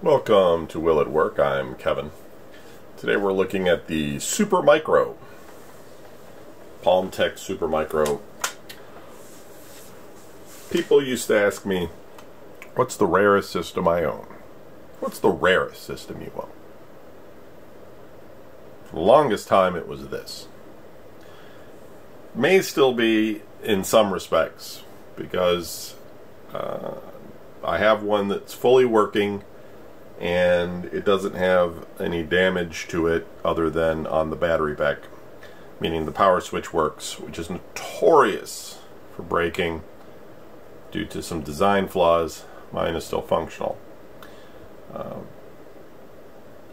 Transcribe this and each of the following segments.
Welcome to Will at Work. I'm Kevin. Today we're looking at the Super Micro. Palmtex Super Micro. People used to ask me, what's the rarest system I own? What's the rarest system you own? For the longest time it was this. May still be in some respects, because I have one that's fully working and it doesn't have any damage to it other than on the battery pack, meaning the power switch works, which is notorious for breaking due to some design flaws. Mine is still functional.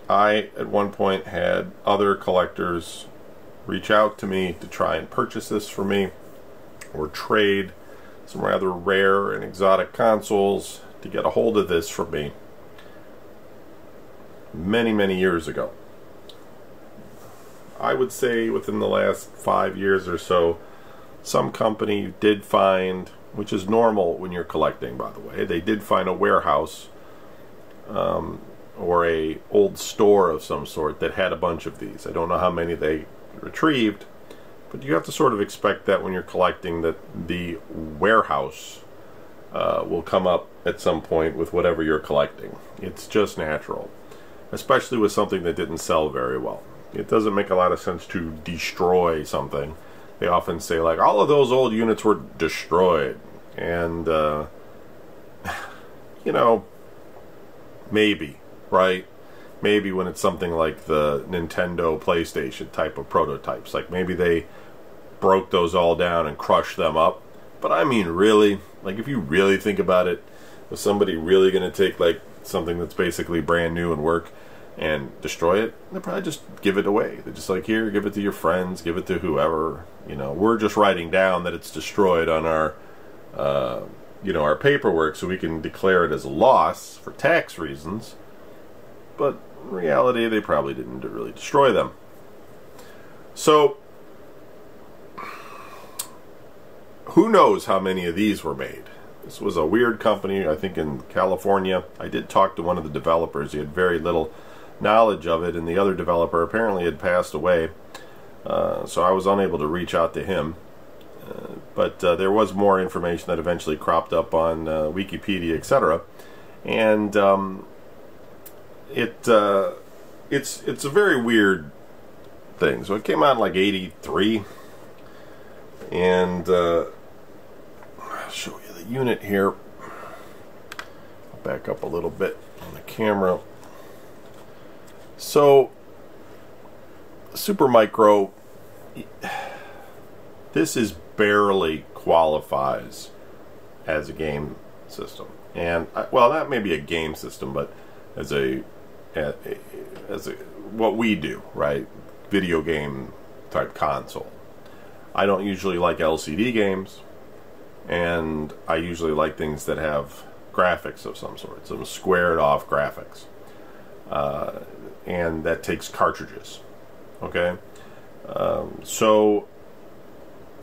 I at one point had other collectors reach out to me to try and purchase this for me or trade some rather rare and exotic consoles to get a hold of this from me many years ago. I would say within the last 5 years or so, some company did find, which is normal when you're collecting, by the way, they did find a warehouse or a old store of some sort that had a bunch of these. I don't know how many they retrieved, but you have to sort of expect that when you're collecting, that the warehouse will come up at some point with whatever you're collecting. It's just natural, especially with something that didn't sell very well. It doesn't make a lot of sense to destroy something. They often say, like, all of those old units were destroyed. And, you know, maybe, right? Maybe when it's something like the Nintendo PlayStation type of prototypes. Like, maybe they broke those all down and crushed them up. But I mean, really, like, if you really think about it, is somebody really going to take, like, something that's basically brand new and work and destroy it? They'll probably just give it away. They're just like, here, give it to your friends, give it to whoever. You know, we're just writing down that it's destroyed on our, you know, our paperwork so we can declare it as a loss for tax reasons. But in reality, they probably didn't really destroy them. So, who knows how many of these were made? This was a weird company, I think in California. I did talk to one of the developers. He had very little knowledge of it, and the other developer apparently had passed away. So I was unable to reach out to him. But there was more information that eventually cropped up on Wikipedia, etc. And it's a very weird thing. So it came out in like '83, and I'll show you the unit here. I'll back up a little bit on the camera. So, Super Micro, this is barely qualifies as a game system, and well, not maybe a game system, but as a what we do, right? Video game type console. I don't usually like LCD games, and I usually like things that have graphics of some sort, some squared off graphics, and that takes cartridges. Okay, so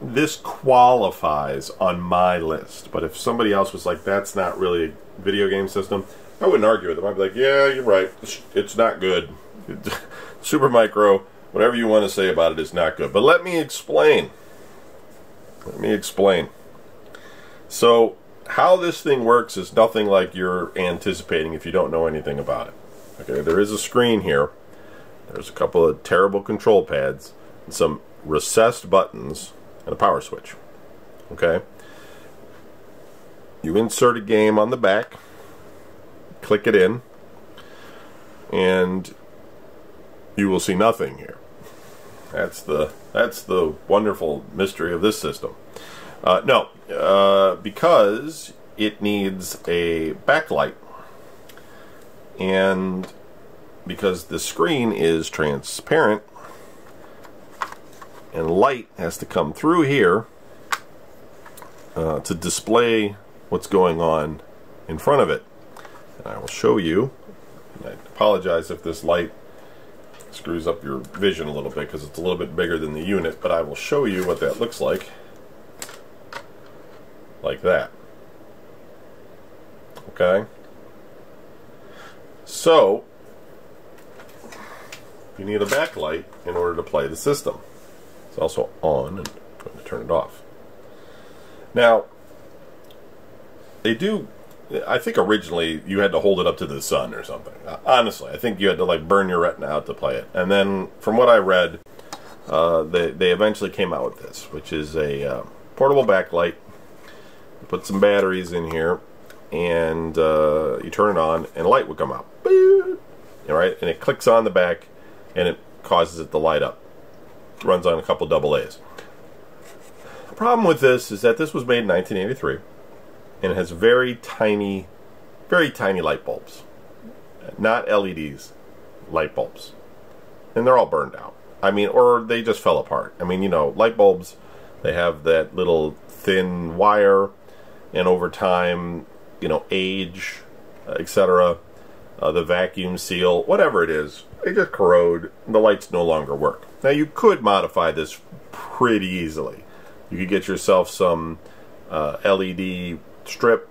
this qualifies on my list, but if somebody else was like, that's not really a video game system, I wouldn't argue with them. I'd be like, yeah, you're right, it's not good. Super Micro, whatever you want to say about it, is not good. But let me explain. So, how this thing works is nothing like you're anticipating if you don't know anything about it. Okay, there is a screen here. There's a couple of terrible control pads, and some recessed buttons, and a power switch. Okay? You insert a game on the back, click it in, and you will see nothing here. That's the wonderful mystery of this system. Because it needs a backlight, and because the screen is transparent and light has to come through here to display what's going on in front of it. And I will show you, and I apologize if this light screws up your vision a little bit because it's a little bit bigger than the unit, but I will show you what that looks like that. Okay? So you need a backlight in order to play the system. It's also on, and I'm going to turn it off. Now, they do, I think originally you had to hold it up to the sun or something. Honestly, I think you had to like burn your retina out to play it. And then, from what I read, they eventually came out with this, which is a portable backlight. You put some batteries in here, and you turn it on, and a light would come out. All right, and it clicks on the back, and it causes it to light up. It runs on a couple AA's. The problem with this is that this was made in 1983, and it has very tiny light bulbs. Not LEDs, light bulbs. And they're all burned out. I mean, or they just fell apart. I mean, you know, light bulbs, they have that little thin wire, and over time, you know, age, etc., the vacuum seal, whatever it is, they just corrode, and the lights no longer work. Now, you could modify this pretty easily. You could get yourself some LED strip,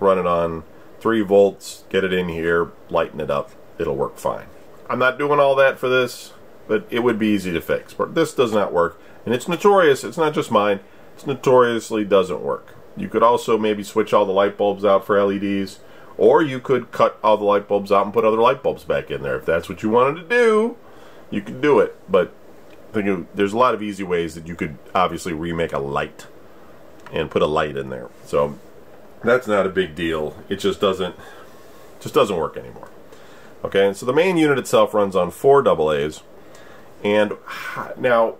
run it on 3 volts, get it in here, lighten it up, it'll work fine. I'm not doing all that for this, but it would be easy to fix. But this does not work, and it's notorious, it's not just mine, it notoriously doesn't work. You could also maybe switch all the light bulbs out for LEDs, or you could cut all the light bulbs out and put other light bulbs back in there. If that's what you wanted to do, you could do it. But there's a lot of easy ways that you could obviously remake a light and put a light in there. So that's not a big deal. It just doesn't work anymore. Okay, and so the main unit itself runs on 4 AA's. And now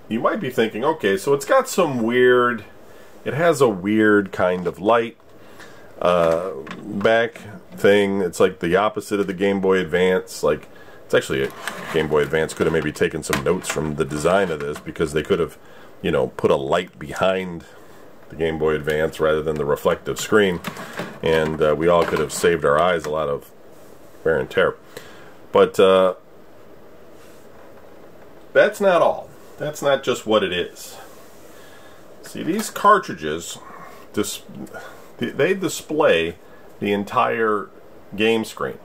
you might be thinking, okay, so it's got some weird, it has a weird kind of light back thing. It's like the opposite of the Game Boy Advance. Like, it's actually a Game Boy Advance could have maybe taken some notes from the design of this, because they could have, you know, put a light behind the Game Boy Advance rather than the reflective screen, and we all could have saved our eyes a lot of wear and tear. But that's not all. That's not just what it is. See, these cartridges, they display the entire game screen.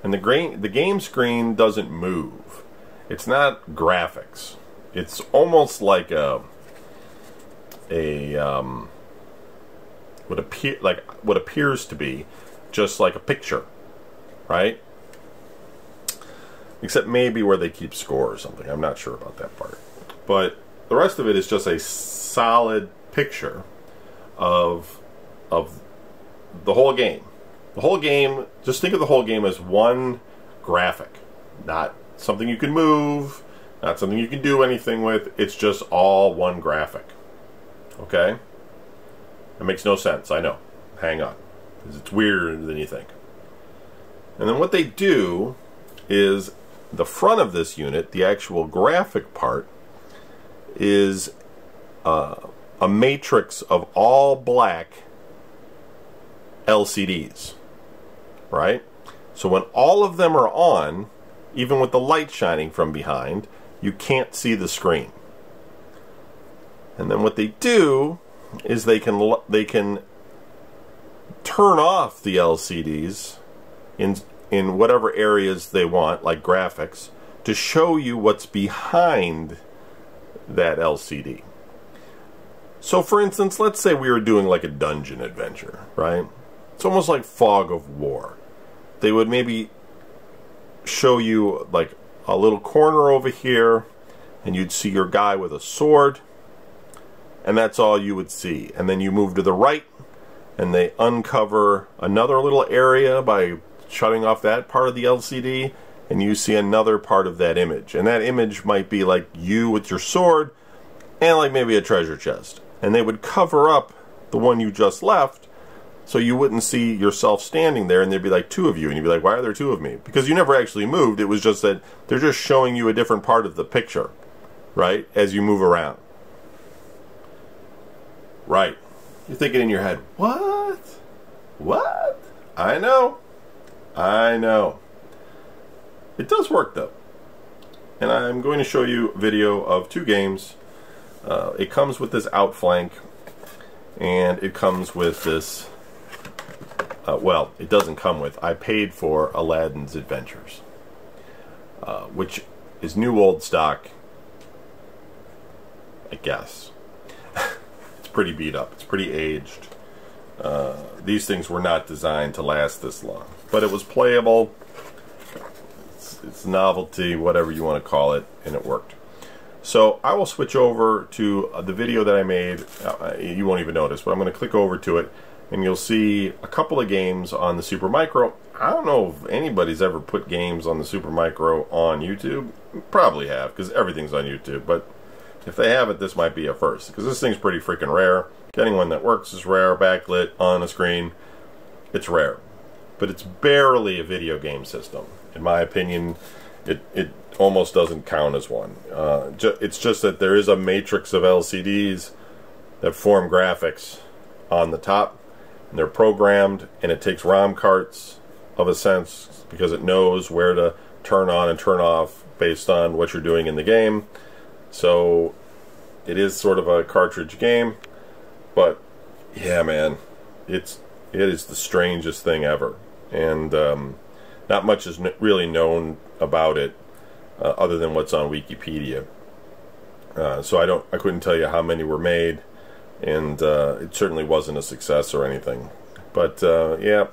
And the game screen doesn't move. It's not graphics. It's almost like what appears to be just like a picture, right? Except maybe where they keep score or something. I'm not sure about that part. But the rest of it is just a solid picture of the whole game. The whole game, just think of the whole game as one graphic. Not something you can move, not something you can do anything with. It's just all one graphic. Okay? That makes no sense, I know. Hang on. Because it's weirder than you think. And then what they do is the front of this unit, the actual graphic part, is a matrix of all black LCDs. Right? So when all of them are on, even with the light shining from behind, you can't see the screen. And then what they do is they can turn off the LCDs in whatever areas they want, like graphics, to show you what's behind that LCD. So for instance, let's say we were doing like a dungeon adventure, right? It's almost like Fog of War. They would maybe show you like a little corner over here, and you'd see your guy with a sword, and that's all you would see. And then you move to the right, and they uncover another little area by shutting off that part of the LCD, and you see another part of that image. And that image might be like you with your sword, and like maybe a treasure chest. And they would cover up the one you just left, so you wouldn't see yourself standing there, and there'd be like 2 of you, and you'd be like, why are there 2 of me? Because you never actually moved. It was just that they're just showing you a different part of the picture, right, as you move around. Right. You're thinking in your head, what? What? I know. I know. It does work, though. And I'm going to show you a video of 2 games. It comes with this outflank, and it comes with this well, it doesn't come with. I paid for Aladdin's Adventures, which is new old stock, I guess. It's pretty beat up. It's pretty aged. These things were not designed to last this long, but it was playable. It's novelty, whatever you want to call it, and it worked. So I will switch over to the video that I made. You won't even notice, but I'm going to click over to it, and you'll see a couple of games on the Super Micro. I don't know if anybody's ever put games on the Super Micro on YouTube. Probably have, because everything's on YouTube, but if they haven't, this might be a first, because this thing's pretty freaking rare. Getting one that works is rare, backlit, on a screen. It's rare. But it's barely a video game system. In my opinion, it almost doesn't count as one. It's just that there is a matrix of LCDs that form graphics on the top, and they're programmed, and it takes ROM carts of a sense, because it knows where to turn on and turn off based on what you're doing in the game. So it is sort of a cartridge game, but yeah, man, it is the strangest thing ever, and not much is really known about it other than what's on Wikipedia. So I couldn't tell you how many were made, and it certainly wasn't a success or anything. But yeah,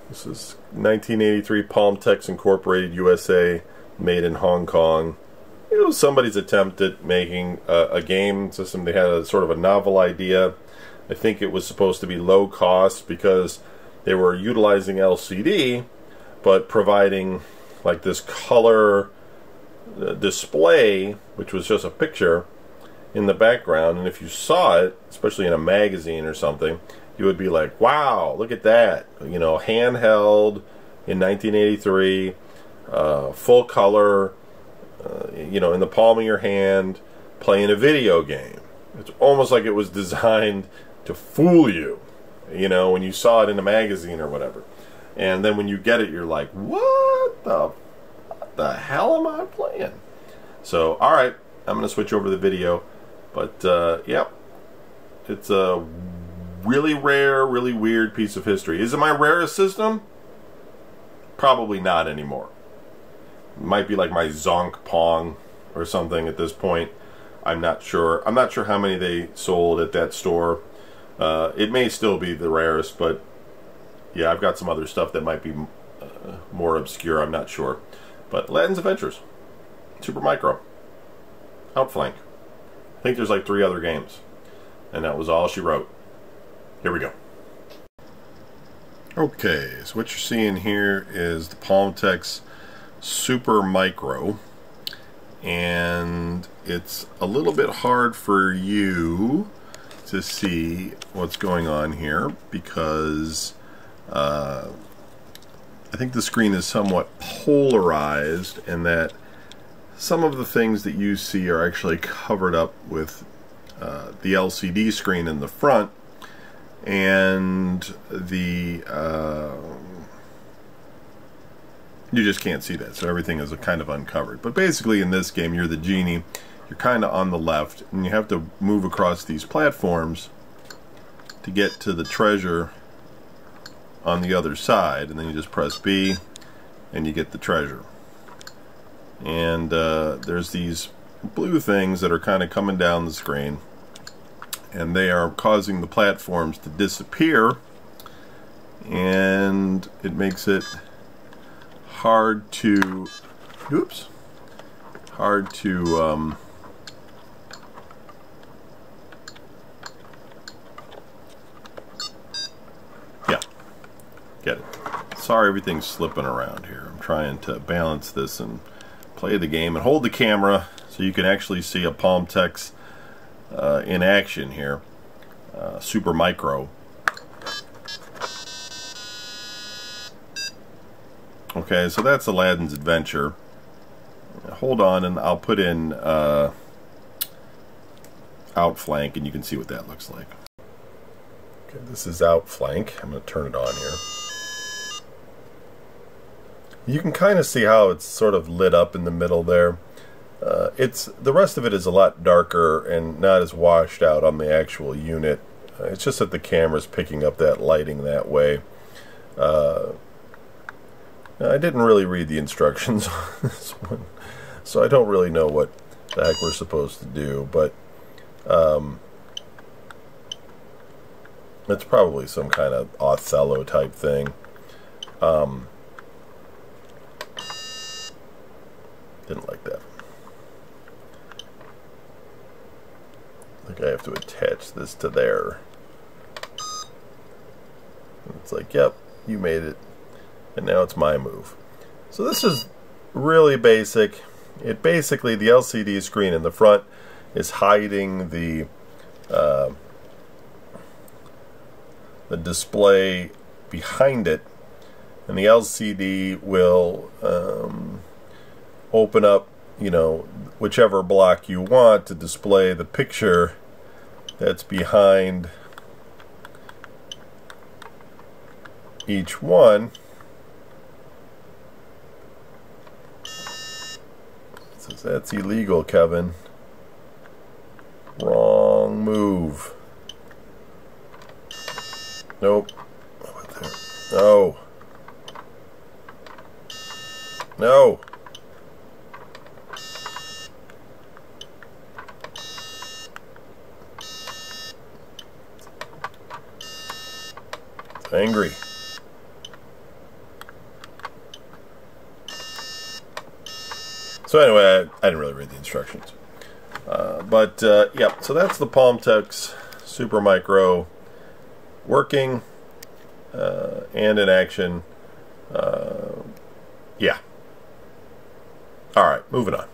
this is 1983 Palmtex Incorporated USA, made in Hong Kong. It was somebody's attempt at making a game system. They had a sort of a novel idea. I think it was supposed to be low cost because they were utilizing LCD, but providing like this color display, which was just a picture in the background, and if you saw it, especially in a magazine or something, you would be like, wow, look at that, you know, handheld in 1983, full color, you know, in the palm of your hand, playing a video game. It's almost like it was designed to fool you, you know, when you saw it in a magazine or whatever. And then when you get it, you're like, what the hell am I playing? So, alright, I'm going to switch over to the video. But, yep, it's a really rare, really weird piece of history. Is it my rarest system? Probably not anymore. It might be like my Zonk Pong or something at this point. I'm not sure. I'm not sure how many they sold at that store. It may still be the rarest, but yeah, I've got some other stuff that might be more obscure. I'm not sure. But Aladdin's Adventures, Super Micro, Outflank. I think there's like 3 other games, and that was all she wrote. Here we go. Okay, so what you're seeing here is the Palmtex Super Micro, and it's a little bit hard for you to see what's going on here because I think the screen is somewhat polarized, and that some of the things that you see are actually covered up with the LCD screen in the front, and the you just can't see that, so everything is kind of uncovered. But basically in this game, you're the genie, you're kind of on the left, and you have to move across these platforms to get to the treasure on the other side, and then you just press B and you get the treasure. And there's these blue things that are kind of coming down the screen, and they are causing the platforms to disappear, and it makes it hard to yeah, get it. Sorry, everything's slipping around here. I'm trying to balance this and play the game and hold the camera so you can actually see a Palmtex in action here. Super Micro. Okay, so that's Aladdin's Adventure. Hold on, and I'll put in Outflank, and you can see what that looks like. Okay, this is Outflank. I'm going to turn it on here. You can kind of see how it's sort of lit up in the middle there. The rest of it is a lot darker and not as washed out on the actual unit It's just that the camera's picking up that lighting that way. I didn't really read the instructions on this one, so I don't really know what the heck we're supposed to do, but it's probably some kind of Othello type thing. Didn't like that. I think I have to attach this to there. It's like, yep, you made it. And now it's my move. So this is really basic. It basically, the LCD screen in the front is hiding the display behind it, and the LCD will open up, you know, whichever block you want to display the picture that's behind each one. Says that's illegal, Kevin. Wrong move. Nope. How about there? No. No. It's angry. So anyway, I didn't really read the instructions. Yeah, so that's the Palmtex Super Micro working and in action. Yeah. All right, moving on.